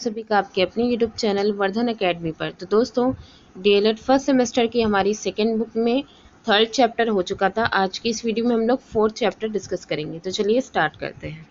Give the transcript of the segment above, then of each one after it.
सभी का आपके अपने यूट्यूब चैनल वर्धन एकेडमी पर। तो दोस्तों, डीएलएड फर्स्ट सेमेस्टर की हमारी सेकेंड बुक में थर्ड चैप्टर हो चुका था। आज की इस वीडियो में हम लोग फोर्थ चैप्टर डिस्कस करेंगे। तो चलिए स्टार्ट करते हैं।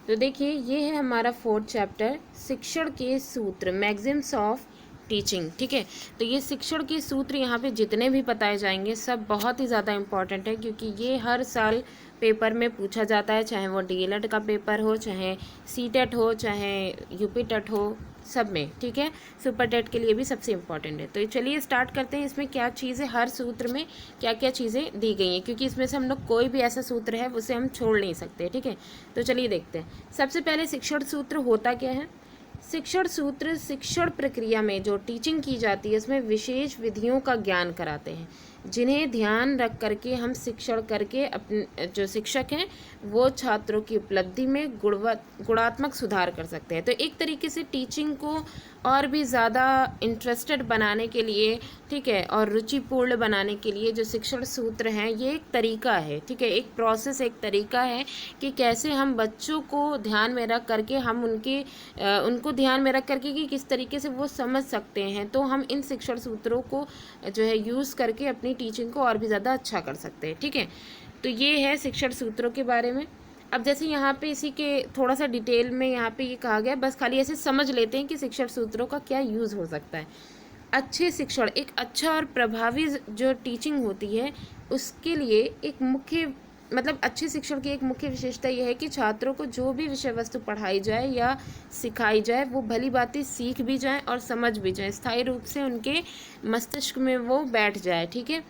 तो देखिए, ये है हमारा फोर्थ चैप्टर, शिक्षण के सूत्र, मैगजिम्स ऑफ टीचिंग। ठीक है, तो ये शिक्षण के सूत्र यहाँ पे जितने भी बताए जाएंगे सब बहुत ही ज़्यादा इम्पॉर्टेंट है, क्योंकि ये हर साल पेपर में पूछा जाता है, चाहे वो डीएलएड का पेपर हो, चाहे सीटेट हो, चाहे यूपी टेट हो, सब में। ठीक है, सुपर टेट के लिए भी सबसे इम्पॉर्टेंट है। तो चलिए स्टार्ट करते हैं। इसमें क्या चीज़ें, हर सूत्र में क्या क्या चीज़ें दी गई हैं, क्योंकि इसमें से हम लोग कोई भी ऐसा सूत्र है उसे हम छोड़ नहीं सकते। ठीक है, तो चलिए देखते हैं। सबसे पहले शिक्षण सूत्र होता क्या है। शिक्षण सूत्र शिक्षण प्रक्रिया में जो टीचिंग की जाती है उसमें विशेष विधियों का ज्ञान कराते हैं, जिन्हें ध्यान रख करके हम शिक्षण करके अपने जो शिक्षक हैं वो छात्रों की उपलब्धि में गुणात्मक सुधार कर सकते हैं। तो एक तरीके से टीचिंग को और भी ज़्यादा इंटरेस्टेड बनाने के लिए, ठीक है, और रुचिपूर्ण बनाने के लिए जो शिक्षण सूत्र हैं ये एक तरीका है। ठीक है, एक प्रोसेस, एक तरीका है कि कैसे हम बच्चों को ध्यान में रख करके हम उनको ध्यान में रख करके कि किस तरीके से वो समझ सकते हैं। तो हम इन शिक्षण सूत्रों को जो है यूज़ करके अपनी टीचिंग को और भी ज़्यादा अच्छा कर सकते हैं। ठीक है, तो ये है शिक्षण सूत्रों के बारे में। अब जैसे यहाँ पे इसी के थोड़ा सा डिटेल में यहाँ पे ये कहा गया, बस खाली ऐसे समझ लेते हैं कि शिक्षण सूत्रों का क्या यूज़ हो सकता है। अच्छे शिक्षण, एक अच्छा और प्रभावी जो टीचिंग होती है उसके लिए एक मुख्य, मतलब अच्छे शिक्षण की एक मुख्य विशेषता यह है कि छात्रों को जो भी विषय वस्तु पढ़ाई जाए या सिखाई जाए वो भली भांति सीख भी जाए और समझ भी जाए, स्थायी रूप से उनके मस्तिष्क में वो बैठ जाए। ठीक है,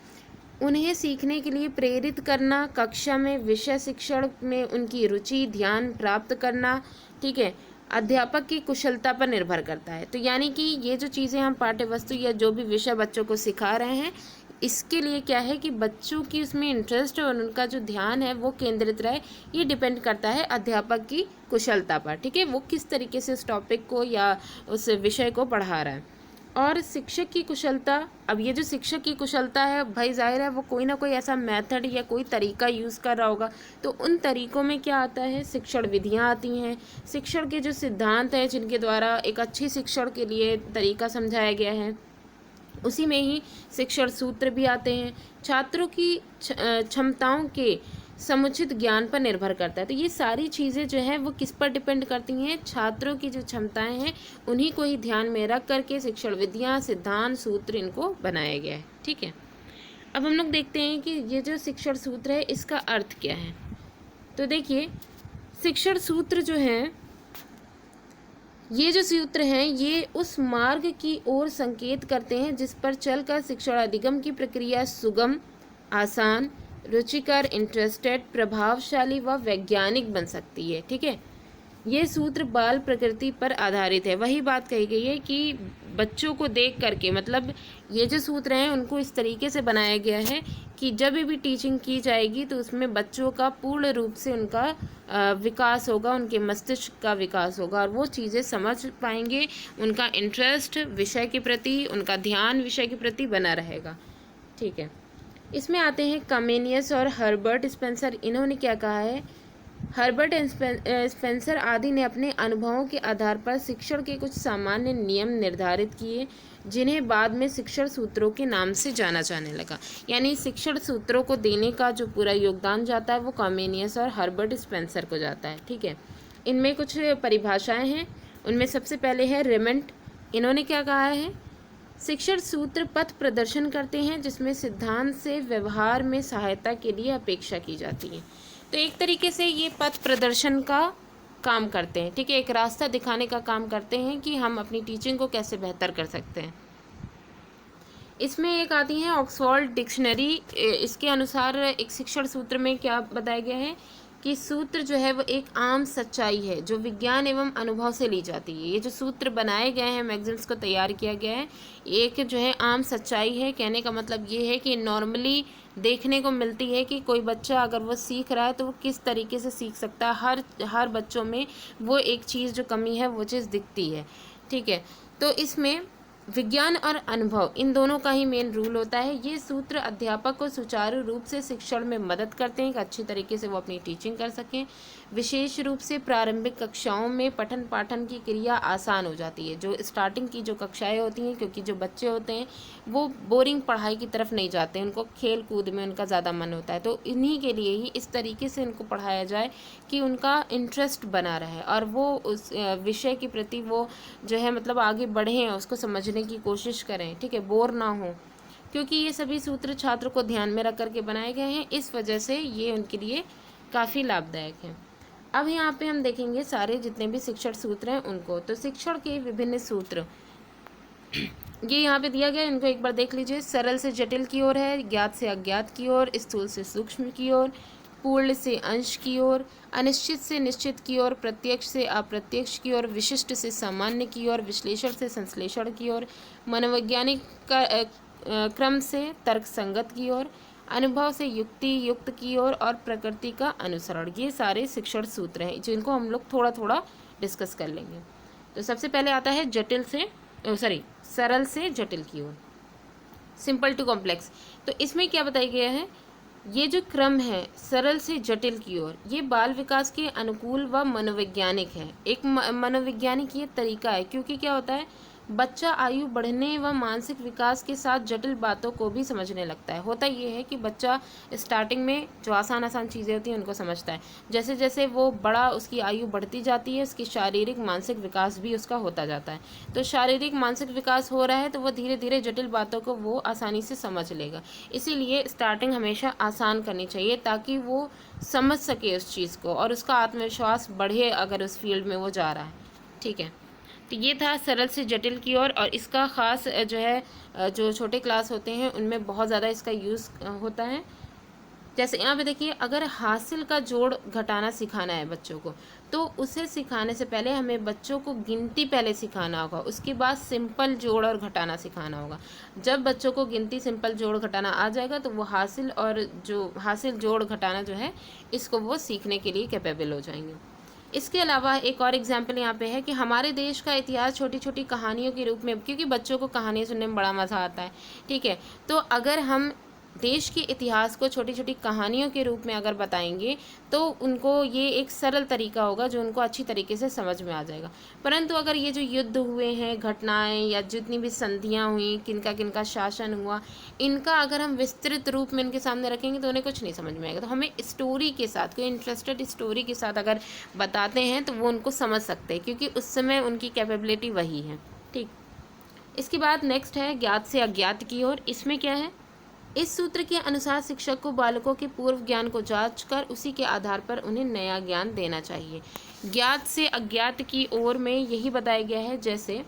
उन्हें सीखने के लिए प्रेरित करना, कक्षा में विषय शिक्षण में उनकी रुचि, ध्यान प्राप्त करना, ठीक है, अध्यापक की कुशलता पर निर्भर करता है। तो यानी कि ये जो चीज़ें हम पाठ्य वस्तु या जो भी विषय बच्चों को सिखा रहे हैं, इसके लिए क्या है कि बच्चों की उसमें इंटरेस्ट और उनका जो ध्यान है वो केंद्रित रहे। ये डिपेंड करता है अध्यापक की कुशलता पर। ठीक है, वो किस तरीके से उस टॉपिक को या उस विषय को पढ़ा रहा है। और शिक्षक की कुशलता, अब ये जो शिक्षक की कुशलता है भाई जाहिर है वो कोई ना कोई ऐसा मेथड या कोई तरीका यूज़ कर रहा होगा। तो उन तरीक़ों में क्या आता है, शिक्षण विधियाँ आती हैं, शिक्षण के जो सिद्धांत हैं जिनके द्वारा एक अच्छी शिक्षण के लिए तरीका समझाया गया है, उसी में ही शिक्षण सूत्र भी आते हैं। छात्रों की क्षमताओं के समुचित ज्ञान पर निर्भर करता है। तो ये सारी चीज़ें जो हैं वो किस पर डिपेंड करती हैं, छात्रों की जो क्षमताएं हैं उन्हीं को ही ध्यान में रख करके शिक्षण विधियाँ, सिद्धांत, सूत्र इनको बनाया गया है। ठीक है, अब हम लोग देखते हैं कि ये जो शिक्षण सूत्र है इसका अर्थ क्या है। तो देखिए, शिक्षण सूत्र जो हैं, ये जो सूत्र हैं ये उस मार्ग की ओर संकेत करते हैं जिस पर चलकर शिक्षण अधिगम की प्रक्रिया सुगम, आसान, रुचिकर, इंटरेस्टेड, प्रभावशाली व वैज्ञानिक बन सकती है। ठीक है, ये सूत्र बाल प्रकृति पर आधारित है। वही बात कही गई है कि बच्चों को देख करके, मतलब ये जो सूत्र हैं उनको इस तरीके से बनाया गया है कि जब भी टीचिंग की जाएगी तो उसमें बच्चों का पूर्ण रूप से उनका विकास होगा, उनके मस्तिष्क का विकास होगा और वो चीज़ें समझ पाएंगे, उनका इंटरेस्ट विषय के प्रति, उनका ध्यान विषय के प्रति बना रहेगा। ठीक है, इसमें आते हैं कमेनियस और हर्बर्ट स्पेंसर। इन्होंने क्या कहा है, हर्बर्ट स्पेंसर आदि ने अपने अनुभवों के आधार पर शिक्षण के कुछ सामान्य नियम निर्धारित किए, जिन्हें बाद में शिक्षण सूत्रों के नाम से जाना जाने लगा। यानी शिक्षण सूत्रों को देने का जो पूरा योगदान जाता है वो कमेनियस और हर्बर्ट स्पेंसर को जाता है। ठीक है, इनमें कुछ परिभाषाएं हैं, उनमें सबसे पहले है रेमंड। इन्होंने क्या कहा है, शिक्षण सूत्र पथ प्रदर्शन करते हैं जिसमें सिद्धांत से व्यवहार में सहायता के लिए अपेक्षा की जाती है। तो एक तरीके से ये पथ प्रदर्शन का काम करते हैं। ठीक है, एक रास्ता दिखाने का काम करते हैं कि हम अपनी टीचिंग को कैसे बेहतर कर सकते हैं। इसमें एक आती है ऑक्सफोर्ड डिक्शनरी। इसके अनुसार एक शिक्षण सूत्र में क्या बताया गया है कि सूत्र जो है वो एक आम सच्चाई है जो विज्ञान एवं अनुभव से ली जाती है। ये जो सूत्र बनाए गए हैं, मैगजीन्स को तैयार किया गया है, एक जो है आम सच्चाई है। कहने का मतलब ये है कि नॉर्मली देखने को मिलती है कि कोई बच्चा अगर वो सीख रहा है तो वो किस तरीके से सीख सकता है। हर बच्चों में वो एक चीज़ जो कमी है वो चीज़ दिखती है। ठीक है, तो इसमें विज्ञान और अनुभव इन दोनों का ही मेन रूल होता है। ये सूत्र अध्यापक को सुचारू रूप से शिक्षण में मदद करते हैं कि अच्छी तरीके से वो अपनी टीचिंग कर सकें। विशेष रूप से प्रारंभिक कक्षाओं में पठन पाठन की क्रिया आसान हो जाती है। जो स्टार्टिंग की जो कक्षाएं होती हैं, क्योंकि जो बच्चे होते हैं वो बोरिंग पढ़ाई की तरफ नहीं जाते, उनको खेल कूद में उनका ज़्यादा मन होता है, तो इन्हीं के लिए ही इस तरीके से उनको पढ़ाया जाए कि उनका इंटरेस्ट बना रहे और वो उस विषय के प्रति वो जो है मतलब आगे बढ़ें, उसको समझने की कोशिश करें, ठीक है, बोर ना हो। क्योंकि ये सभी सूत्र छात्र को ध्यान में रख करके बनाए गए हैं, इस वजह से ये उनके लिए काफ़ी लाभदायक है। अब यहाँ पे हम देखेंगे सारे जितने भी शिक्षण सूत्र हैं उनको। तो शिक्षण के विभिन्न सूत्र ये यहाँ पे दिया गया, इनको एक बार देख लीजिए। सरल से जटिल की ओर है, ज्ञात से अज्ञात की ओर, स्थूल से सूक्ष्म की ओर, पूर्ण से अंश की ओर, अनिश्चित से निश्चित की ओर, प्रत्यक्ष से अप्रत्यक्ष की ओर, विशिष्ट से सामान्य की ओर, विश्लेषण से संश्लेषण की ओर, मनोवैज्ञानिक क्रम से तर्क संगत की ओर, अनुभव से युक्ति युक्त की ओर और प्रकृति का अनुसरण। ये सारे शिक्षण सूत्र हैं जिनको हम लोग थोड़ा थोड़ा डिस्कस कर लेंगे। तो सबसे पहले आता है सरल से जटिल की ओर, सिंपल टू कॉम्प्लेक्स। तो इसमें क्या बताया गया है, ये जो क्रम है सरल से जटिल की ओर, ये बाल विकास के अनुकूल व मनोवैज्ञानिक है। एक मनोवैज्ञानिक ये तरीका है, क्योंकि क्या होता है, बच्चा आयु बढ़ने व मानसिक विकास के साथ जटिल बातों को भी समझने लगता है। होता ये है कि बच्चा स्टार्टिंग में जो आसान आसान चीज़ें होती हैं उनको समझता है, जैसे जैसे वो बड़ा उसकी आयु बढ़ती जाती है, उसकी शारीरिक मानसिक विकास भी उसका होता जाता है। तो शारीरिक मानसिक विकास हो रहा है तो वो धीरे धीरे जटिल बातों को वो आसानी से समझ लेगा। इसीलिए स्टार्टिंग हमेशा आसान करनी चाहिए ताकि वो समझ सके उस चीज़ को और उसका आत्मविश्वास बढ़े अगर उस फील्ड में वो जा रहा है, ठीक है। तो ये था सरल से जटिल की ओर, और इसका ख़ास जो है जो छोटे क्लास होते हैं उनमें बहुत ज़्यादा इसका यूज़ होता है। जैसे यहाँ पे देखिए, अगर हासिल का जोड़ घटाना सिखाना है बच्चों को, तो उसे सिखाने से पहले हमें बच्चों को गिनती पहले सिखाना होगा, उसके बाद सिंपल जोड़ और घटाना सिखाना होगा। जब बच्चों को गिनती सिंपल जोड़ घटाना आ जाएगा तो वो हासिल जोड़ घटाना जो है इसको वो सीखने के लिए कैपेबल हो जाएंगे। इसके अलावा एक और एग्जाम्पल यहाँ पे है कि हमारे देश का इतिहास छोटी छोटी कहानियों के रूप में, क्योंकि बच्चों को कहानियाँ सुनने में बड़ा मज़ा आता है, ठीक है, तो अगर हम देश के इतिहास को छोटी छोटी कहानियों के रूप में अगर बताएंगे तो उनको ये एक सरल तरीका होगा जो उनको अच्छी तरीके से समझ में आ जाएगा। परंतु अगर ये जो युद्ध हुए हैं, घटनाएं या जितनी भी संधियां हुई, किनका किनका शासन हुआ, इनका अगर हम विस्तृत रूप में इनके सामने रखेंगे तो उन्हें कुछ नहीं समझ में आएगा। तो हमें स्टोरी के साथ, कोई इंटरेस्टेड स्टोरी के साथ अगर बताते हैं तो वो उनको समझ सकते हैं, क्योंकि उस समय उनकी कैपेबिलिटी वही है, ठीक। इसके बाद नेक्स्ट है ज्ञात से अज्ञात की ओर। इसमें क्या है, इस सूत्र के अनुसार शिक्षक को बालकों के पूर्व ज्ञान को जांचकर उसी के आधार पर उन्हें नया ज्ञान देना चाहिए। ज्ञात से अज्ञात की ओर में यही बताया गया है। जैसे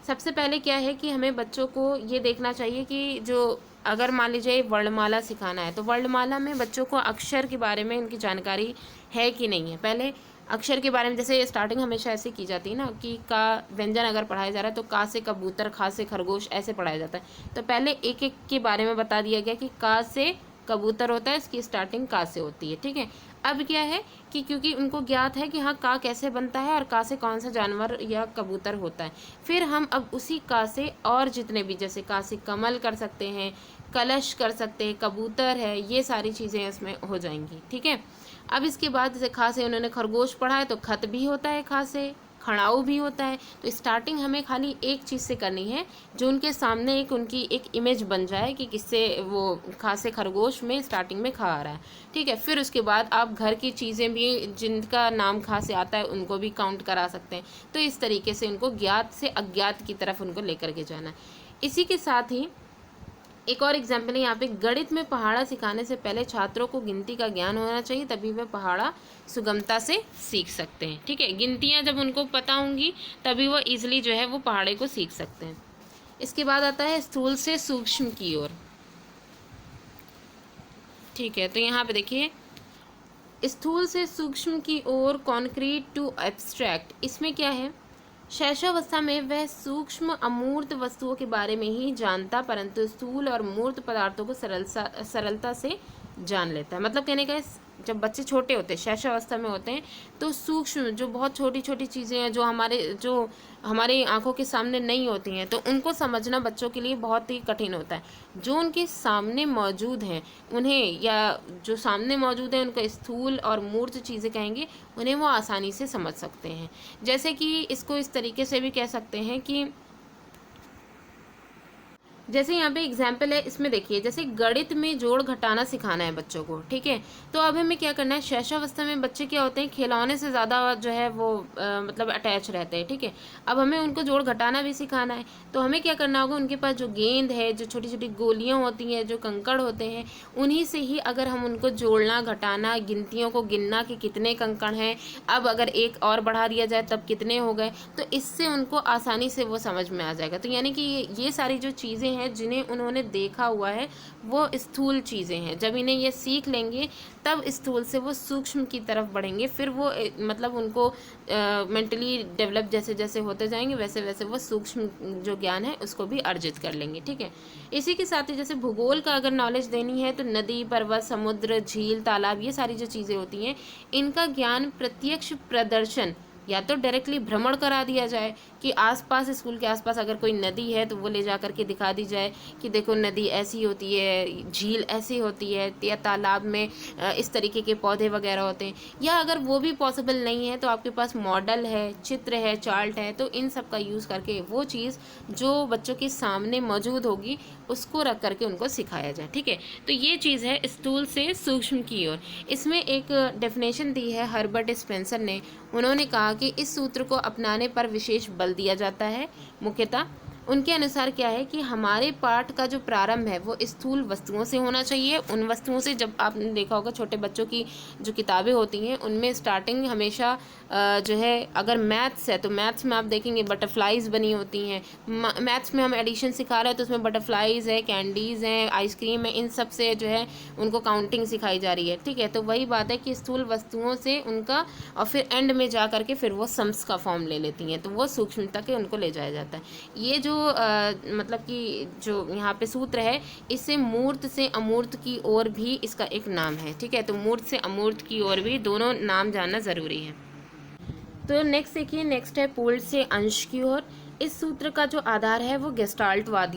सबसे पहले क्या है कि हमें बच्चों को ये देखना चाहिए कि जो अगर मान लीजिए वर्णमाला सिखाना है तो वर्णमाला में बच्चों को अक्षर के बारे में उनकी जानकारी है कि नहीं है। पहले अक्षर के बारे में, जैसे स्टार्टिंग हमेशा ऐसे की जाती है ना कि का व्यंजन अगर पढ़ाया जा रहा है तो का से कबूतर, खा से खरगोश ऐसे पढ़ाया जाता है। तो पहले एक एक के बारे में बता दिया गया कि का से कबूतर होता है, इसकी स्टार्टिंग का से होती है, ठीक है। अब क्या है कि क्योंकि उनको ज्ञात है कि हाँ का कैसे बनता है और का से कौन सा जानवर या कबूतर होता है, फिर हम अब उसी का से और जितने भी, जैसे का से कमल कर सकते हैं, कलश कर सकते हैं, कबूतर है, ये सारी चीज़ें इसमें हो जाएंगी, ठीक है। अब इसके बाद जैसे खा से उन्होंने खरगोश पढ़ा है तो खत भी होता है, खा से खड़ाऊ भी होता है। तो स्टार्टिंग हमें खाली एक चीज़ से करनी है जो उनके सामने एक उनकी एक इमेज बन जाए कि किससे वो खा से खरगोश में स्टार्टिंग में खा आ रहा है, ठीक है। फिर उसके बाद आप घर की चीज़ें भी जिनका नाम खा से आता है उनको भी काउंट करा सकते हैं। तो इस तरीके से उनको ज्ञात से अज्ञात की तरफ उनको लेकर के जाना है। इसी के साथ ही एक और एग्जाम्पल है यहाँ पे, गणित में पहाड़ा सिखाने से पहले छात्रों को गिनती का ज्ञान होना चाहिए, तभी वे पहाड़ा सुगमता से सीख सकते हैं, ठीक है। गिनतियाँ जब उनको पता होंगी तभी वो इजीली जो है वो पहाड़े को सीख सकते हैं। इसके बाद आता है स्थूल से सूक्ष्म की ओर, ठीक है। तो यहाँ पे देखिए, स्थूल से सूक्ष्म की ओर, कॉन्क्रीट टू एब्स्ट्रैक्ट। इसमें क्या है, शैशवावस्था में वह सूक्ष्म अमूर्त वस्तुओं के बारे में ही जानता, परंतु स्थूल और मूर्त पदार्थों को सरलता से जान लेता है। मतलब कहने का जब बच्चे छोटे होते हैं, शैशवावस्था में होते हैं, तो सूक्ष्म जो बहुत छोटी छोटी चीज़ें हैं जो हमारे आंखों के सामने नहीं होती हैं, तो उनको समझना बच्चों के लिए बहुत ही कठिन होता है। जो उनके सामने मौजूद हैं उन्हें, या जो सामने मौजूद है उनको स्थूल और मूर्त चीज़ें कहेंगे, उन्हें वो आसानी से समझ सकते हैं। जैसे कि इसको इस तरीके से भी कह सकते हैं कि जैसे यहाँ पे एग्जाम्पल है, इसमें देखिए जैसे गणित में जोड़ घटाना सिखाना है बच्चों को, ठीक है। तो अब हमें क्या करना है, शैशवावस्था में बच्चे क्या होते हैं, खिलौने से ज़्यादा जो है वो मतलब अटैच रहते हैं, ठीक है। अब हमें उनको जोड़ घटाना भी सिखाना है, तो हमें क्या करना होगा, उनके पास जो गेंद है, जो छोटी छोटी गोलियाँ होती हैं, जो कंकड़ होते हैं, उन्हीं से ही अगर हम उनको जोड़ना घटाना, गिनतियों को गिनना कि कितने कंकड़ हैं, अब अगर एक और बढ़ा दिया जाए तब कितने हो गए, तो इससे उनको आसानी से वो समझ में आ जाएगा। तो यानी कि ये सारी जो चीज़ें हैं जिन्हें उन्होंने देखा हुआ है वो स्थूल चीज़ें हैं। जब इन्हें ये सीख लेंगे तब स्थूल से वो सूक्ष्म की तरफ बढ़ेंगे, फिर वो मतलब उनको मेंटली डेवलप जैसे जैसे होते जाएंगे वैसे वैसे वो सूक्ष्म जो ज्ञान है उसको भी अर्जित कर लेंगे, ठीक है। इसी के साथ ही जैसे भूगोल का अगर नॉलेज देनी है तो नदी, पर्वत, समुद्र, झील, तालाब, ये सारी जो चीज़ें होती हैं इनका ज्ञान प्रत्यक्ष प्रदर्शन, या तो डायरेक्टली भ्रमण करा दिया जाए कि आसपास, स्कूल के आसपास अगर कोई नदी है तो वो ले जा करके दिखा दी जाए कि देखो नदी ऐसी होती है, झील ऐसी होती है, या तालाब में इस तरीके के पौधे वगैरह होते हैं। या अगर वो भी पॉसिबल नहीं है तो आपके पास मॉडल है, चित्र है, चार्ट है, तो इन सब का यूज़ करके वो चीज़ जो बच्चों के सामने मौजूद होगी उसको रख करके उनको सिखाया जाए, ठीक है। तो ये चीज़ है स्थूल से सूक्ष्म की ओर। इसमें एक डेफिनेशन दी है हर्बर्ट स्पेंसर ने। उन्होंने कहा कि इस सूत्र को अपनाने पर विशेष बल दिया जाता है। मुख्यतः उनके अनुसार क्या है कि हमारे पाठ का जो प्रारंभ है वो स्थूल वस्तुओं से होना चाहिए। उन वस्तुओं से, जब आपने देखा होगा छोटे बच्चों की जो किताबें होती हैं उनमें स्टार्टिंग हमेशा जो है, अगर मैथ्स है तो मैथ्स में आप देखेंगे बटरफ्लाइज बनी होती हैं। मैथ्स में हम एडिशन सिखा रहे हैं तो उसमें बटरफ्लाइज है, कैंडीज़ हैं, आइसक्रीम है, इन सब से जो है उनको काउंटिंग सिखाई जा रही है, ठीक है। तो वही बात है कि स्थूल वस्तुओं से उनका, और फिर एंड में जा करके फिर वो सम्स का फॉर्म ले लेती हैं, तो वो सूक्ष्मता के उनको ले जाया जाता है। ये जो मतलब कि जो यहाँ पे सूत्र है, इससे मूर्त से अमूर्त की ओर भी इसका एक नाम है, ठीक है। तो मूर्त से अमूर्त की ओर भी दोनों नाम जानना ज़रूरी है। तो नेक्स्ट देखिए, नेक्स्ट है पूर्ण से अंश की ओर। इस सूत्र का जो आधार है वो गेस्टाल्टवाद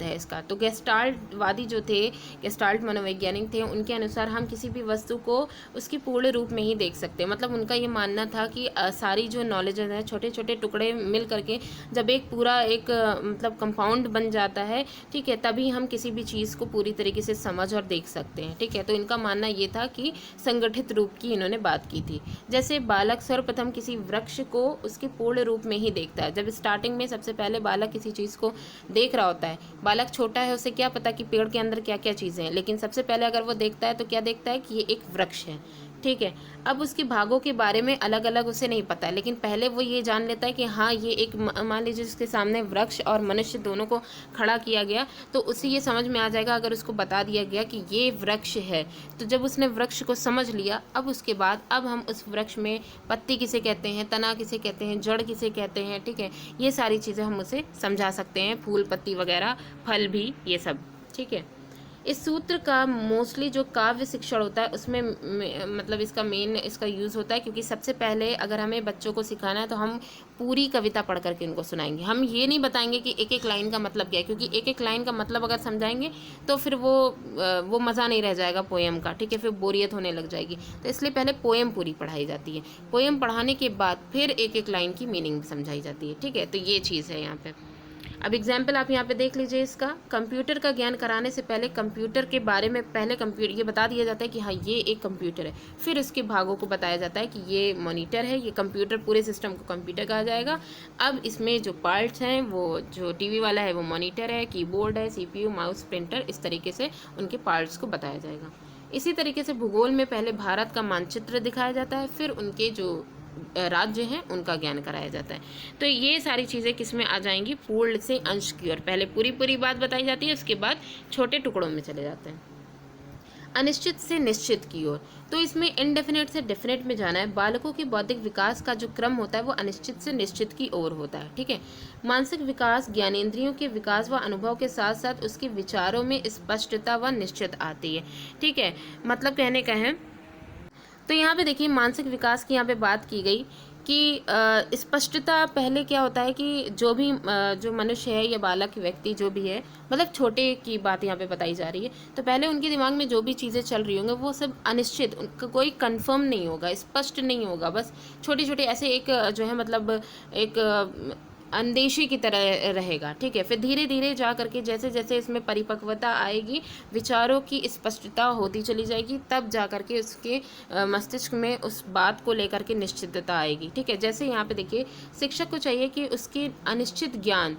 है इसका। तो गेस्टाल्टवादी जो थे, गेस्टाल्ट मनोवैज्ञानिक थे, उनके अनुसार हम किसी भी वस्तु को उसकी पूर्ण रूप में ही देख सकते हैं। मतलब उनका ये मानना था कि सारी जो नॉलेज है, छोटे छोटे टुकड़े मिल करके जब एक पूरा एक मतलब कंपाउंड बन जाता है, ठीक है, तभी हम किसी भी चीज़ को पूरी तरीके से समझ और देख सकते हैं, ठीक है। तो इनका मानना ये था कि संगठित रूप की इन्होंने बात की थी। जैसे बालक सर्वप्रथम किसी वृक्ष को उसके पूर्ण रूप में ही देखता है। जब स्टार्टिंग में सबसे पहले बालक किसी चीज़ को देख रहा होता है, बालक छोटा है, उसे क्या पता कि पेड़ के अंदर क्या क्या चीज़ें हैं, लेकिन सबसे पहले अगर वो देखता है तो क्या देखता है कि ये एक वृक्ष है, ठीक है। अब उसके भागों के बारे में अलग अलग उसे नहीं पता है, लेकिन पहले वो ये जान लेता है कि हाँ ये एक, मान लीजिए उसके सामने वृक्ष और मनुष्य दोनों को खड़ा किया गया तो उसे ये समझ में आ जाएगा अगर उसको बता दिया गया कि ये वृक्ष है। तो जब उसने वृक्ष को समझ लिया, अब उसके बाद अब हम उस वृक्ष में पत्ती किसे कहते हैं, तना किसे कहते हैं, जड़ किसे कहते हैं, ठीक है, ये सारी चीज़ें हम उसे समझा सकते हैं, फूल पत्ती वगैरह, फल भी, ये सब, ठीक है। इस सूत्र का मोस्टली जो काव्य शिक्षण होता है उसमें मतलब इसका मेन इसका यूज़ होता है, क्योंकि सबसे पहले अगर हमें बच्चों को सिखाना है तो हम पूरी कविता पढ़ करके उनको सुनाएंगे। हम ये नहीं बताएंगे कि एक एक लाइन का मतलब क्या है, क्योंकि एक एक लाइन का मतलब अगर समझाएंगे तो फिर वो मज़ा नहीं रह जाएगा पोएम का, ठीक है, फिर बोरियत होने लग जाएगी। तो इसलिए पहले पोएम पूरी पढ़ाई जाती है। पोएम पढ़ाने के बाद फिर एक एक लाइन की मीनिंग समझाई जाती है, ठीक है। तो ये चीज़ है यहाँ पर। अब एग्जाम्पल आप यहाँ पे देख लीजिए इसका। कंप्यूटर का ज्ञान कराने से पहले कंप्यूटर के बारे में पहले कंप्यूटर ये बता दिया जाता है कि हाँ ये एक कंप्यूटर है, फिर उसके भागों को बताया जाता है कि ये मॉनिटर है, ये कंप्यूटर, पूरे सिस्टम को कंप्यूटर कहा जाएगा। अब इसमें जो पार्ट्स हैं, वो जो टीवी वाला है वो मॉनिटर है, कीबोर्ड है, CPU, माउस, प्रिंटर, इस तरीके से उनके पार्ट्स को बताया जाएगा। इसी तरीके से भूगोल में पहले भारत का मानचित्र दिखाया जाता है, फिर उनके जो राज्य हैं उनका ज्ञान कराया जाता है। तो ये सारी चीज़ें किस में आ जाएंगी, पूर्ण से अंश की ओर। पहले पूरी पूरी बात बताई जाती है, उसके बाद छोटे टुकड़ों में चले जाते हैं। अनिश्चित से निश्चित की ओर। तो इसमें इनडेफिनेट से डेफिनेट में जाना है। बालकों के बौद्धिक विकास का जो क्रम होता है वो अनिश्चित से निश्चित की ओर होता है, ठीक है। मानसिक विकास ज्ञानेंद्रियों के विकास व अनुभव के साथ साथ उसके विचारों में स्पष्टता व निश्चित आती है, ठीक है। मतलब कहने का है, तो यहाँ पे देखिए मानसिक विकास की यहाँ पे बात की गई कि स्पष्टता पहले क्या होता है कि जो भी जो मनुष्य है या बालक व्यक्ति जो भी है, मतलब छोटे की बात यहाँ पे बताई जा रही है, तो पहले उनके दिमाग में जो भी चीज़ें चल रही होंगी वो सब अनिश्चित, उनका कोई कंफर्म नहीं होगा, स्पष्ट नहीं होगा, बस छोटे छोटे ऐसे एक जो है मतलब एक अंदेशी की तरह रहेगा, ठीक है। फिर धीरे धीरे जा करके जैसे जैसे इसमें परिपक्वता आएगी, विचारों की स्पष्टता होती चली जाएगी, तब जा करके उसके मस्तिष्क में उस बात को लेकर के निश्चितता आएगी, ठीक है। जैसे यहाँ पे देखिए शिक्षक को चाहिए कि उसके अनिश्चित ज्ञान,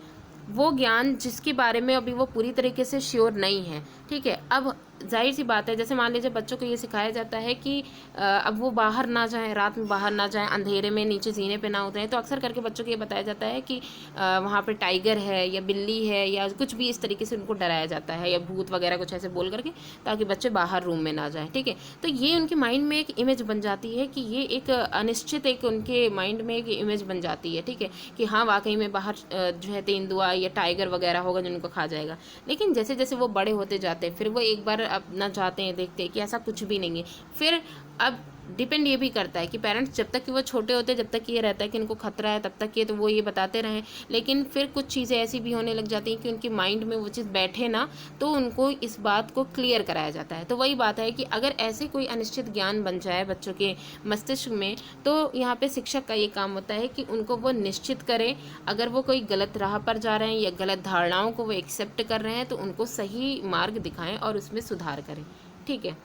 वो ज्ञान जिसके बारे में अभी वो पूरी तरीके से श्योर नहीं है, ठीक है। अब जाहिर सी बात है, जैसे मान लीजिए बच्चों को ये सिखाया जाता है कि अब वो बाहर ना जाएं, रात में बाहर ना जाएं, अंधेरे में नीचे जीने पे ना उतरें, तो अक्सर करके बच्चों को ये बताया जाता है कि वहाँ पे टाइगर है या बिल्ली है या कुछ भी इस तरीके से उनको डराया जाता है, या भूत वगैरह कुछ ऐसे बोल करके, ताकि बच्चे बाहर रूम में ना जाएं, ठीक है। तो ये उनके माइंड में एक इमेज बन जाती है कि ये एक अनिश्चित, एक उनके माइंड में एक इमेज बन जाती है, ठीक है, कि हाँ वाकई में बाहर जो है तेंदुआ या टाइगर वगैरह होगा जो उनको खा जाएगा। लेकिन जैसे जैसे वो बड़े होते जाते हैं, फिर वो एक बार अपना जाते हैं, देखते हैं कि ऐसा कुछ भी नहीं है। फिर अब डिपेंड ये भी करता है कि पेरेंट्स जब तक कि वो छोटे होते हैं, जब तक ये रहता है कि इनको खतरा है, तब तक ये तो वो ये बताते रहें। लेकिन फिर कुछ चीज़ें ऐसी भी होने लग जाती हैं कि उनके माइंड में वो चीज़ बैठे ना, तो उनको इस बात को क्लियर कराया जाता है। तो वही बात है कि अगर ऐसे कोई अनिश्चित ज्ञान बन जाए बच्चों के मस्तिष्क में, तो यहाँ पे शिक्षक का ये काम होता है कि उनको वो निश्चित करें। अगर वो कोई गलत राह पर जा रहे हैं या गलत धारणाओं को वो एक्सेप्ट कर रहे हैं, तो उनको सही मार्ग दिखाएं और उसमें सुधार करें, ठीक है।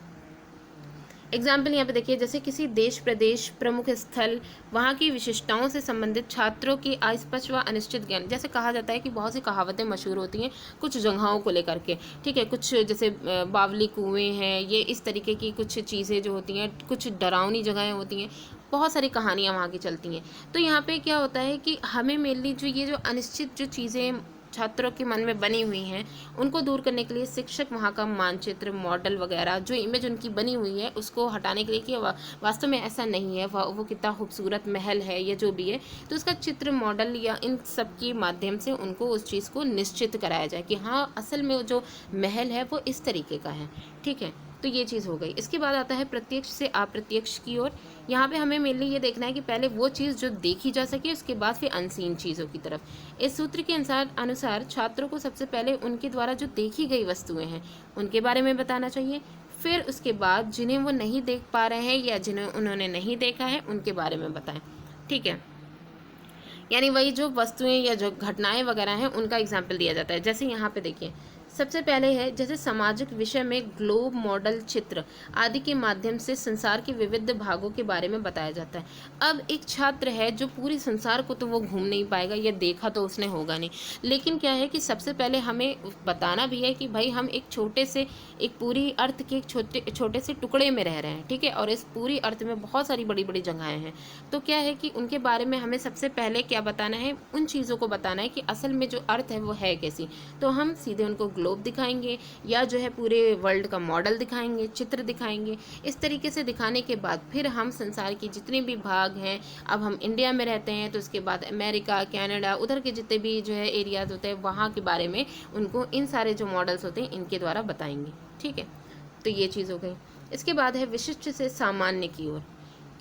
एग्जाम्पल यहाँ पे देखिए, जैसे किसी देश, प्रदेश, प्रमुख स्थल, वहाँ की विशिष्टताओं से संबंधित छात्रों की अस्पष्ट व अनिश्चित ज्ञान। जैसे कहा जाता है कि बहुत सी कहावतें मशहूर होती हैं कुछ जगहों को लेकर के, ठीक है। कुछ जैसे बावली कुएँ हैं, ये इस तरीके की कुछ चीज़ें जो होती हैं, कुछ डरावनी जगहें होती हैं, बहुत सारी कहानियाँ वहाँ की चलती हैं। तो यहाँ पे क्या होता है कि हमें मेनली जो ये जो अनिश्चित जो चीज़ें छात्रों के मन में बनी हुई हैं, उनको दूर करने के लिए शिक्षक वहाँ का मानचित्र, मॉडल वगैरह, जो इमेज उनकी बनी हुई है उसको हटाने के लिए कि वास्तव में ऐसा नहीं है, वो कितना खूबसूरत महल है या जो भी है, तो उसका चित्र, मॉडल या इन सब के माध्यम से उनको उस चीज़ को निश्चित कराया जाए कि हाँ असल में वो जो महल है वो इस तरीके का है, ठीक है। तो ये चीज़ हो गई। इसके बाद आता है प्रत्यक्ष से अप्रत्यक्ष की ओर। यहाँ पे हमें मेनली ये देखना है कि पहले वो चीज़ जो देखी जा सके, उसके बाद फिर अनसीन चीज़ों की तरफ। इस सूत्र के अनुसार छात्रों को सबसे पहले उनके द्वारा जो देखी गई वस्तुएं हैं उनके बारे में बताना चाहिए। फिर उसके बाद जिन्हें वो नहीं देख पा रहे हैं या जिन्हें उन्होंने नहीं देखा है उनके बारे में बताएं, ठीक है। यानी वही जो वस्तुएं या जो घटनाएं वगैरह हैं उनका एग्जाम्पल दिया जाता है। जैसे यहाँ पे देखिए सबसे पहले है जैसे सामाजिक विषय में ग्लोब, मॉडल, चित्र आदि के माध्यम से संसार के विविध भागों के बारे में बताया जाता है। अब एक छात्र है जो पूरी संसार को तो वो घूम नहीं पाएगा या देखा तो उसने होगा नहीं, लेकिन क्या है कि सबसे पहले हमें बताना भी है कि भाई हम एक छोटे से, एक पूरी अर्थ के एक छोटे से टुकड़े में रह रहे हैं, ठीक है, और इस पूरी अर्थ में बहुत सारी बड़ी बड़ी जगहें हैं। तो क्या है कि उनके बारे में हमें सबसे पहले क्या बताना है, उन चीज़ों को बताना है कि असल में जो अर्थ है वो है कैसी। तो हम सीधे उनको ग्लोब दिखाएंगे या जो है पूरे वर्ल्ड का मॉडल दिखाएंगे, चित्र दिखाएंगे। इस तरीके से दिखाने के बाद फिर हम संसार के जितने भी भाग हैं, अब हम इंडिया में रहते हैं तो उसके बाद अमेरिका, कनाडा, उधर के जितने भी जो है एरियाज होते हैं वहाँ के बारे में उनको इन सारे जो मॉडल्स होते हैं इनके द्वारा बताएंगे, ठीक है। तो ये चीज़ हो गई। इसके बाद है विशिष्ट से सामान्य की ओर।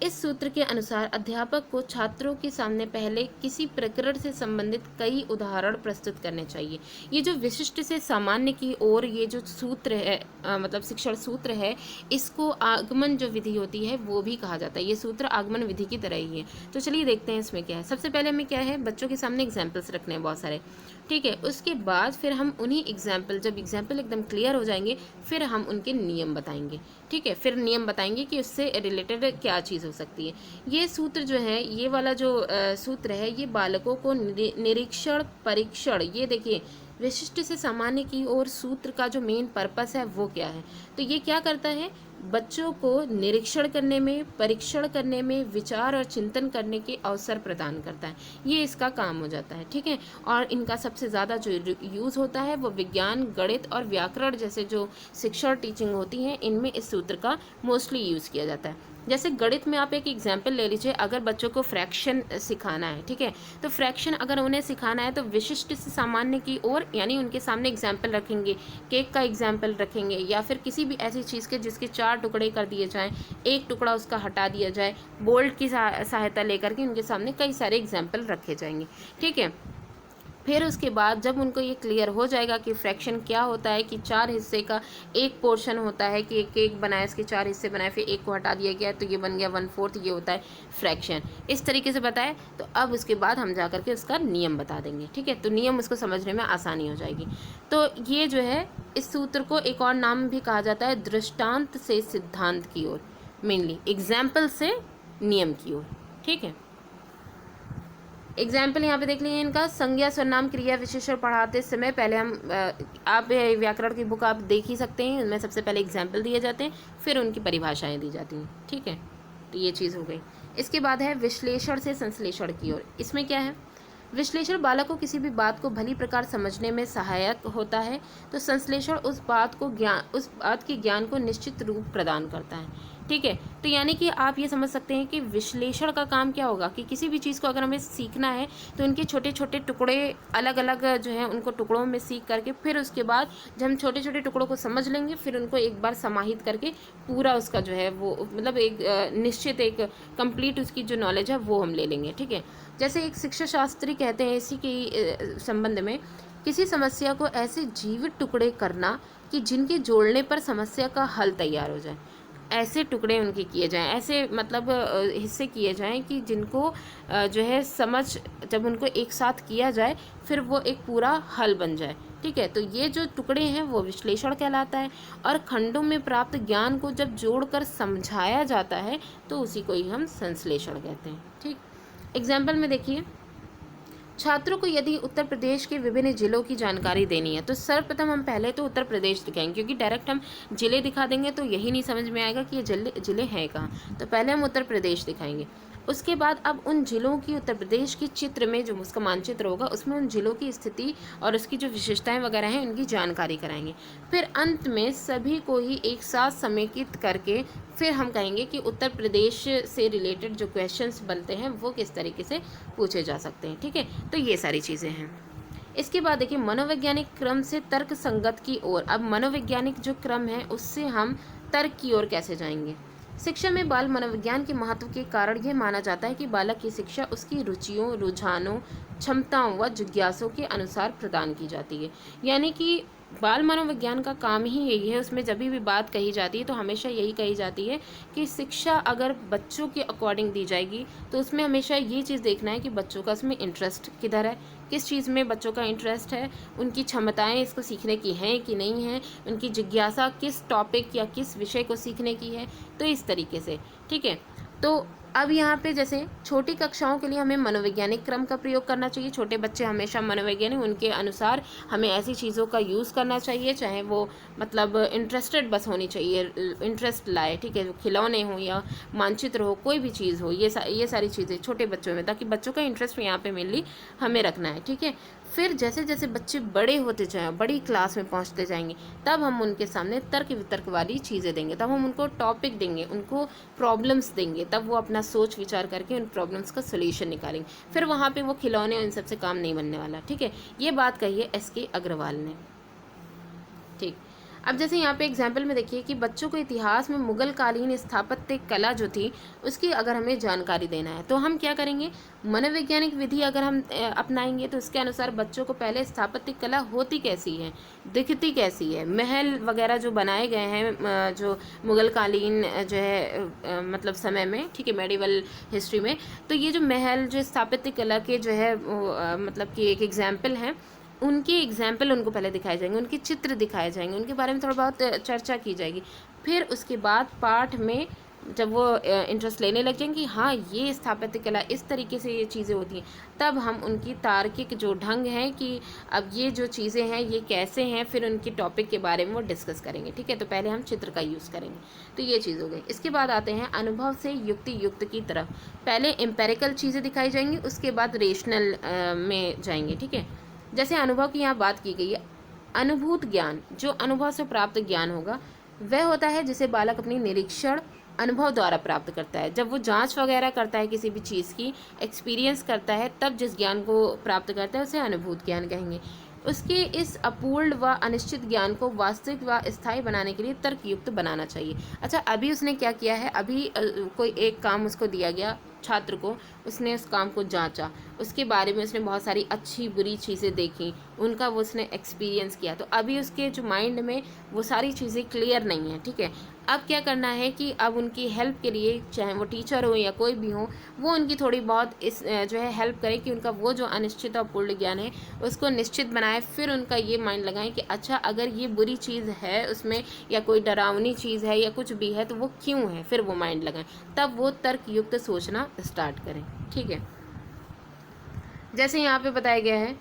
इस सूत्र के अनुसार अध्यापक को छात्रों के सामने पहले किसी प्रकरण से संबंधित कई उदाहरण प्रस्तुत करने चाहिए। ये जो विशिष्ट से सामान्य की ओर ये जो सूत्र है, मतलब शिक्षण सूत्र है, इसको आगमन जो विधि होती है वो भी कहा जाता है। ये सूत्र आगमन विधि की तरह ही है। तो चलिए देखते हैं इसमें क्या है। सबसे पहले हमें क्या है, बच्चों के सामने एग्जाम्पल्स रखने हैं बहुत सारे, ठीक है। उसके बाद फिर हम उन्हीं जब एग्जाम्पल एकदम क्लियर हो जाएंगे फिर हम उनके नियम बताएंगे, ठीक है। फिर नियम बताएंगे कि उससे रिलेटेड क्या चीज़ हो सकती है। ये सूत्र जो है, ये वाला जो सूत्र है, ये बालकों को निरीक्षण, परीक्षण, ये देखिए विशिष्ट से सामान्य की ओर सूत्र का जो मेन पर्पस है वो क्या है। तो ये क्या करता है, बच्चों को निरीक्षण करने में, परीक्षण करने में, विचार और चिंतन करने के अवसर प्रदान करता है। ये इसका काम हो जाता है, ठीक है। और इनका सबसे ज़्यादा जो यूज़ होता है वो विज्ञान, गणित और व्याकरण जैसे जो शिक्षण टीचिंग होती हैं, इनमें इस सूत्र का मोस्टली यूज़ किया जाता है। जैसे गणित में आप एक एग्जाम्पल ले लीजिए, अगर बच्चों को फ्रैक्शन सिखाना है, ठीक है, तो फ्रैक्शन अगर उन्हें सिखाना है तो विशिष्ट से सामान्य की ओर, यानी उनके सामने एग्जाम्पल रखेंगे, केक का एग्जाम्पल रखेंगे या फिर किसी भी ऐसी चीज़ के जिसके 4 टुकड़े कर दिए जाएं, एक टुकड़ा उसका हटा दिया जाए, बोल्ट की सहायता लेकर के उनके सामने कई सारे एग्जाम्पल रखे जाएंगे, ठीक है। फिर उसके बाद जब उनको ये क्लियर हो जाएगा कि फ्रैक्शन क्या होता है, कि 4 हिस्से का एक पोर्शन होता है, कि एक केक बनाया, इसके 4 हिस्से बनाए, फिर एक को हटा दिया गया तो ये बन गया 1/4, ये होता है फ्रैक्शन। इस तरीके से बताए तो अब उसके बाद हम जा करके उसका नियम बता देंगे, ठीक है। तो नियम उसको समझने में आसानी हो जाएगी। तो ये जो है, इस सूत्र को एक और नाम भी कहा जाता है दृष्टांत से सिद्धांत की ओर, मेनली एग्जाम्पल से नियम की ओर, ठीक है। एग्जाम्पल यहाँ पे देख लीजिए इनका, संज्ञा, सर्वनाम, क्रिया, विशेषण पढ़ाते समय पहले हम आप व्याकरण की बुक आप देख ही सकते हैं, उनमें सबसे पहले एग्जाम्पल दिए जाते हैं, फिर उनकी परिभाषाएं दी जाती हैं, ठीक है। तो ये चीज़ हो गई। इसके बाद है विश्लेषण से संश्लेषण की ओर। इसमें क्या है, विश्लेषण बालक को किसी भी बात को भली प्रकार समझने में सहायक होता है, तो संश्लेषण उस बात के ज्ञान को निश्चित रूप प्रदान करता है, ठीक है। तो यानी कि आप ये समझ सकते हैं कि विश्लेषण का काम क्या होगा, कि किसी भी चीज़ को अगर हमें सीखना है तो उनके छोटे छोटे टुकड़े अलग अलग जो है उनको टुकड़ों में सीख करके, फिर उसके बाद जब हम छोटे छोटे टुकड़ों को समझ लेंगे, फिर उनको एक बार समाहित करके पूरा उसका जो है वो मतलब एक निश्चित एक कंप्लीट उसकी जो नॉलेज है वो हम ले लेंगे, ठीक है। जैसे एक शिक्षा शास्त्री कहते हैं इसी के संबंध में, किसी समस्या को ऐसे जीवित टुकड़े करना कि जिनके जोड़ने पर समस्या का हल तैयार हो जाए। ऐसे टुकड़े उनके किए जाएं, ऐसे मतलब हिस्से किए जाएं कि जिनको जो है समझ, जब उनको एक साथ किया जाए फिर वो एक पूरा हल बन जाए, ठीक है। तो ये जो टुकड़े हैं वो विश्लेषण कहलाता है। और खंडों में प्राप्त ज्ञान को जब जोड़कर समझाया जाता है तो उसी को ही हम संश्लेषण कहते हैं, ठीक। एग्जाम्पल में देखिए, छात्रों को यदि उत्तर प्रदेश के विभिन्न जिलों की जानकारी देनी है तो सर्वप्रथम हम पहले तो उत्तर प्रदेश दिखाएंगे, क्योंकि डायरेक्ट हम जिले दिखा देंगे तो यही नहीं समझ में आएगा कि ये जिले हैं कहाँ। तो पहले हम उत्तर प्रदेश दिखाएंगे। उसके बाद अब उन जिलों की, उत्तर प्रदेश की चित्र में जो उसका मानचित्र होगा उसमें उन जिलों की स्थिति और उसकी जो विशेषताएं वगैरह हैं उनकी जानकारी कराएंगे। फिर अंत में सभी को ही एक साथ समेकित करके फिर हम कहेंगे कि उत्तर प्रदेश से रिलेटेड जो क्वेश्चंस बनते हैं वो किस तरीके से पूछे जा सकते हैं, ठीक है। तो ये सारी चीज़ें हैं। इसके बाद देखिए, मनोवैज्ञानिक क्रम से तर्क संगत की ओर। अब मनोवैज्ञानिक जो क्रम है उससे हम तर्क की ओर कैसे जाएंगे। शिक्षा में बाल मनोविज्ञान के महत्व के कारण यह माना जाता है कि बालक की शिक्षा उसकी रुचियों, रुझानों, क्षमताओं व जिज्ञासों के अनुसार प्रदान की जाती है। यानी कि बाल मनोविज्ञान का काम ही यही है। उसमें जब भी बात कही जाती है तो हमेशा यही कही जाती है कि शिक्षा अगर बच्चों के अकॉर्डिंग दी जाएगी तो उसमें हमेशा ये चीज़ देखना है कि बच्चों का उसमें इंटरेस्ट किधर है, किस चीज़ में बच्चों का इंटरेस्ट है, उनकी क्षमताएं इसको सीखने की हैं कि नहीं हैं, उनकी जिज्ञासा किस टॉपिक या किस विषय को सीखने की है। तो इस तरीके से, ठीक है। तो अब यहाँ पे जैसे छोटी कक्षाओं के लिए हमें मनोवैज्ञानिक क्रम का प्रयोग करना चाहिए। छोटे बच्चे हमेशा मनोवैज्ञानिक, उनके अनुसार हमें ऐसी चीज़ों का यूज़ करना चाहिए, चाहे वो मतलब इंटरेस्टेड बस होनी चाहिए, इंटरेस्ट लाए, ठीक है। खिलौने हो या मानचित्र हो, कोई भी चीज़ हो, ये सारी चीज़ें छोटे बच्चों में, ताकि बच्चों का इंटरेस्ट यहाँ पे मेनली हमें रखना है, ठीक है। फिर जैसे जैसे बच्चे बड़े होते जाएँ, बड़ी क्लास में पहुँचते जाएंगे, तब हम उनके सामने तर्क वितर्क वाली चीज़ें देंगे, तब हम उनको टॉपिक देंगे, उनको प्रॉब्लम्स देंगे, तब वो अपना सोच विचार करके उन प्रॉब्लम्स का सोल्यूशन निकालेंगे। फिर वहाँ पे वो खिलौने और इन सब से काम नहीं बनने वाला, ठीक है। ये बात कही है एस के अग्रवाल ने, ठीक। अब जैसे यहाँ पे एग्जाम्पल में देखिए कि बच्चों को इतिहास में मुगल कालीन स्थापत्य कला जो थी उसकी अगर हमें जानकारी देना है तो हम क्या करेंगे, मनोवैज्ञानिक विधि अगर हम अपनाएंगे तो उसके अनुसार बच्चों को पहले स्थापत्य कला होती कैसी है, दिखती कैसी है, महल वगैरह जो बनाए गए हैं जो मुगल कालीन जो है मतलब समय में, ठीक है, मेडिवल हिस्ट्री में, तो ये जो महल जो स्थापत्य कला के जो है मतलब कि एक एग्जाम्पल हैं, उनके एग्जाम्पल उनको पहले दिखाए जाएंगे, उनके चित्र दिखाए जाएंगे, उनके बारे में थोड़ा बहुत चर्चा की जाएगी। फिर उसके बाद पाठ में जब वो इंटरेस्ट लेने लग जाएंगे, हाँ ये स्थापत्य कला इस तरीके से ये चीज़ें होती हैं, तब हम उनकी तार्किक जो ढंग है कि अब ये जो चीज़ें हैं ये कैसे हैं, फिर उनकी टॉपिक के बारे में वो डिस्कस करेंगे। ठीक है, तो पहले हम चित्र का यूज़ करेंगे, तो ये चीज़ हो गई। इसके बाद आते हैं अनुभव से युक्ति युक्त की तरफ। पहले एम्पेरिकल चीज़ें दिखाई जाएंगी, उसके बाद रेशनल में जाएंगे। ठीक है, जैसे अनुभव की यहाँ बात की गई है, अनुभूत ज्ञान, जो अनुभव से प्राप्त ज्ञान होगा वह होता है जिसे बालक अपनी निरीक्षण अनुभव द्वारा प्राप्त करता है। जब वो जांच वगैरह करता है किसी भी चीज़ की, एक्सपीरियंस करता है, तब जिस ज्ञान को प्राप्त करता है उसे अनुभूत ज्ञान कहेंगे। उसके इस अपूर्ण व अनिश्चित ज्ञान को वास्तविक व स्थायी बनाने के लिए तर्कयुक्त बनाना चाहिए। अच्छा, अभी उसने क्या किया है, अभी कोई एक काम उसको दिया गया छात्र को, उसने उस काम को जांचा, उसके बारे में उसने बहुत सारी अच्छी बुरी चीज़ें देखी, उनका वो उसने एक्सपीरियंस किया, तो अभी उसके जो माइंड में वो सारी चीज़ें क्लियर नहीं है। ठीक है, अब क्या करना है कि अब उनकी हेल्प के लिए, चाहे वो टीचर हो या कोई भी हो, वो उनकी थोड़ी बहुत इस जो है हेल्प करे कि उनका वो जो अनिश्चित और पूर्ण ज्ञान है उसको निश्चित बनाए। फिर उनका ये माइंड लगाएं कि अच्छा अगर ये बुरी चीज़ है उसमें, या कोई डरावनी चीज़ है या कुछ भी है, तो वो क्यों है, फिर वो माइंड लगाएं, तब वो तर्कयुक्त सोचना स्टार्ट करें। ठीक है, जैसे यहाँ पे बताया गया है,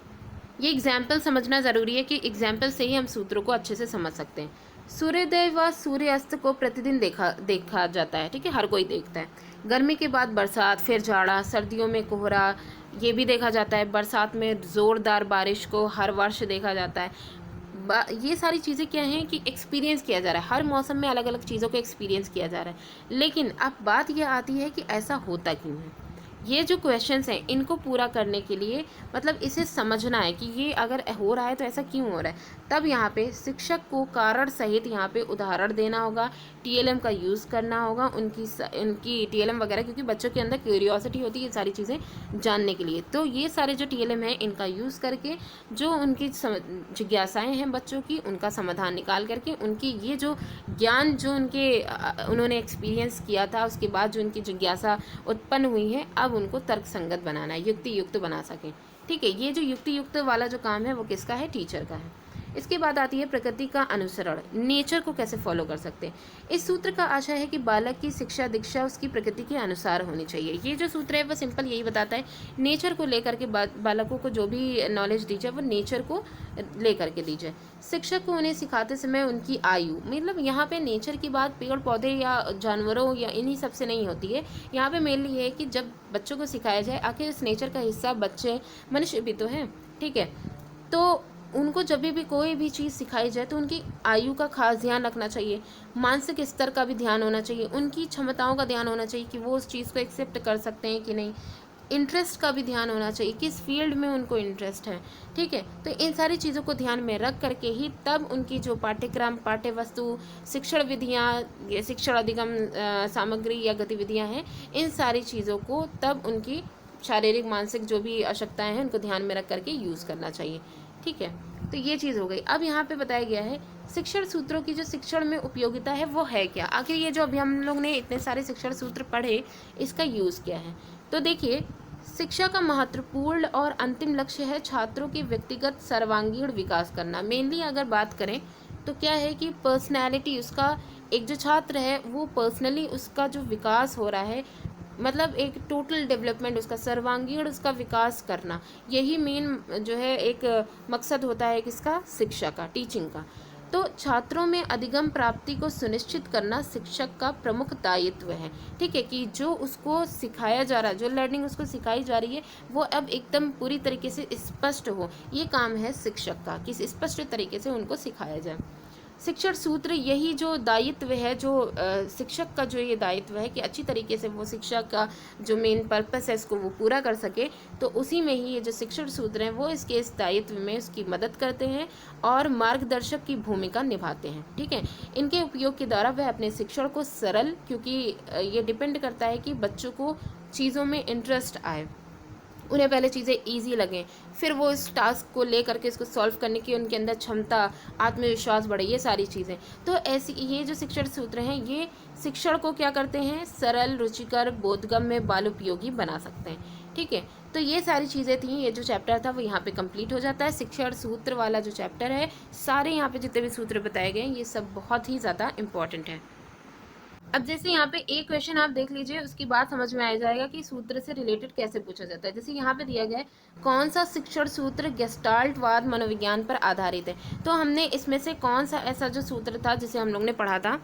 ये एग्जाम्पल समझना ज़रूरी है कि एग्जाम्पल से ही हम सूत्रों को अच्छे से समझ सकते हैं। सूर्योदय व सूर्यास्त को प्रतिदिन देखा जाता है। ठीक है, हर कोई देखता है। गर्मी के बाद बरसात, फिर जाड़ा, सर्दियों में कोहरा, ये भी देखा जाता है। बरसात में ज़ोरदार बारिश को हर वर्ष देखा जाता है। ये सारी चीज़ें क्या हैं कि एक्सपीरियंस किया जा रहा है, हर मौसम में अलग अलग चीज़ों को एक्सपीरियंस किया जा रहा है। लेकिन अब बात यह आती है कि ऐसा होता क्यों है। ये जो क्वेश्चंस हैं इनको पूरा करने के लिए मतलब इसे समझना है कि ये अगर हो रहा है तो ऐसा क्यों हो रहा है। तब यहाँ पे शिक्षक को कारण सहित यहाँ पे उदाहरण देना होगा, टीएलएम का यूज़ करना होगा, उनकी टीएलएम वगैरह, क्योंकि बच्चों के अंदर क्यूरियोसिटी होती है ये सारी चीज़ें जानने के लिए। तो ये सारे जो टीएलएम हैं इनका यूज़ करके जो उनकी जिज्ञासाएँ हैं बच्चों की, उनका समाधान निकाल करके उनकी ये जो ज्ञान जो उन्होंने एक्सपीरियंस किया था, उसके बाद जो उनकी जिज्ञासा उत्पन्न हुई है, अब उनको तर्क संगत बनाना है, युक्ति युक्त बना सकें। ठीक है, ये जो युक्ति युक्त वाला जो काम है वो किसका है, टीचर का है। इसके बाद आती है प्रकृति का अनुसरण, नेचर को कैसे फॉलो कर सकते हैं। इस सूत्र का आशय है कि बालक की शिक्षा दीक्षा उसकी प्रकृति के अनुसार होनी चाहिए। ये जो सूत्र है वो सिंपल यही बताता है, नेचर को लेकर के बालकों को जो भी नॉलेज दी जाए वो नेचर को लेकर के दी जाए। शिक्षक को उन्हें सिखाते समय उनकी आयु, मतलब यहाँ पे नेचर की बात पेड़ पौधे या जानवरों या इन्हीं सब से नहीं होती है। यहाँ पे मेनली ये है कि जब बच्चों को सिखाया जाए, आखिर इस नेचर का हिस्सा बच्चे मनुष्य भी तो हैं। ठीक है, तो उनको जब भी कोई भी चीज़ सिखाई जाए तो उनकी आयु का खास ध्यान रखना चाहिए, मानसिक स्तर का भी ध्यान होना चाहिए, उनकी क्षमताओं का ध्यान होना चाहिए कि वो उस चीज़ को एक्सेप्ट कर सकते हैं कि नहीं, इंटरेस्ट का भी ध्यान होना चाहिए, किस फील्ड में उनको इंटरेस्ट है। ठीक है, तो इन सारी चीज़ों को ध्यान में रख करके ही तब उनकी जो पाठ्यक्रम, पाठ्य वस्तु, शिक्षण विधियाँ, शिक्षण अधिगम सामग्री या गतिविधियाँ हैं, इन सारी चीज़ों को तब उनकी शारीरिक मानसिक जो भी आवश्यकताएं हैं उनको ध्यान में रख करके यूज़ करना चाहिए। ठीक है, तो ये चीज़ हो गई। अब यहाँ पे बताया गया है शिक्षण सूत्रों की जो शिक्षण में उपयोगिता है वो है क्या। आखिर ये जो अभी हम लोग ने इतने सारे शिक्षण सूत्र पढ़े, इसका यूज़ क्या है। तो देखिए, शिक्षा का महत्वपूर्ण और अंतिम लक्ष्य है छात्रों के व्यक्तिगत सर्वांगीण विकास करना। मेनली अगर बात करें तो क्या है कि पर्सनैलिटी, उसका एक जो छात्र है वो पर्सनली उसका जो विकास हो रहा है, मतलब एक टोटल डेवलपमेंट, उसका सर्वांगीण उसका विकास करना, यही मेन जो है एक मकसद होता है किसका, शिक्षा का, टीचिंग का। तो छात्रों में अधिगम प्राप्ति को सुनिश्चित करना शिक्षक का प्रमुख दायित्व है। ठीक है, कि जो उसको सिखाया जा रहा है, जो लर्निंग उसको सिखाई जा रही है, वो अब एकदम पूरी तरीके से स्पष्ट हो, ये काम है शिक्षक का कि स्पष्ट तरीके से उनको सिखाया जाए। शिक्षण सूत्र यही जो दायित्व है, जो शिक्षक का जो ये दायित्व है कि अच्छी तरीके से वो शिक्षा का जो मेन पर्पस है इसको वो पूरा कर सके, तो उसी में ही ये जो शिक्षण सूत्र हैं वो इसके इस दायित्व में उसकी मदद करते हैं और मार्गदर्शक की भूमिका निभाते हैं। ठीक है, इनके उपयोग के द्वारा वह अपने शिक्षण को सरल, क्योंकि ये डिपेंड करता है कि बच्चों को चीज़ों में इंटरेस्ट आए, उन्हें पहले चीज़ें ईजी लगें, फिर वो इस टास्क को ले करके इसको सॉल्व करने की उनके अंदर क्षमता, आत्मविश्वास बढ़े, ये सारी चीज़ें। तो ऐसी ये जो शिक्षण सूत्र हैं ये शिक्षण को क्या करते हैं, सरल, रुचिकर, बोधगम्य, बालोपयोगी बना सकते हैं। ठीक है, तो ये सारी चीज़ें थी। ये जो चैप्टर था वो यहाँ पे कंप्लीट हो जाता है। शिक्षण सूत्र वाला जो चैप्टर है, सारे यहाँ पे जितने भी सूत्र बताए गए हैं ये सब बहुत ही ज़्यादा इम्पॉर्टेंट है। अब जैसे यहाँ पे एक क्वेश्चन आप देख लीजिए, उसकी बात समझ में आ जाएगा कि सूत्र से रिलेटेड कैसे पूछा जाता है। जैसे यहाँ पे दिया गया है, कौन सा शिक्षण सूत्र गेस्टाल्टवाद मनोविज्ञान पर आधारित है। तो हमने इसमें से कौन सा ऐसा जो सूत्र था जिसे हम लोग ने पढ़ा था,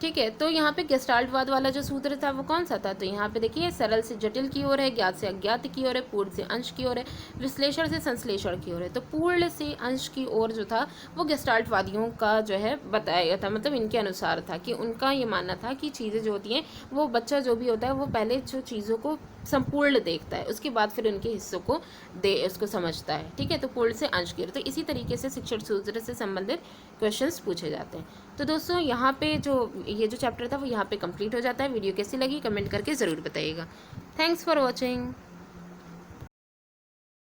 ठीक है। तो यहाँ पे गेस्टाल्टवाद वाला जो सूत्र था वो कौन सा था, तो यहाँ पे देखिए, सरल से जटिल की ओर है, ज्ञात से अज्ञात की ओर है, पूर्ण से अंश की ओर है, विश्लेषण से संश्लेषण की ओर है। तो पूर्ण से अंश की ओर जो था वो गेस्टाल्टवादियों का जो है बताया गया था, मतलब इनके अनुसार था कि उनका ये मानना था कि चीज़ें जो होती हैं, वो बच्चा जो भी होता है वो पहले जो चीज़ों को संपूर्ण देखता है, उसके बाद फिर उनके हिस्सों को उसको समझता है, ठीक है। तो पूर्ण से अंश की ओर, तो इसी तरीके से शिक्षण सूत्र से संबंधित क्वेश्चंस पूछे जाते हैं। तो दोस्तों यहाँ पे जो ये जो चैप्टर था वो यहाँ पे कंप्लीट हो जाता है। वीडियो कैसी लगी कमेंट करके ज़रूर बताइएगा। Thanks for watching.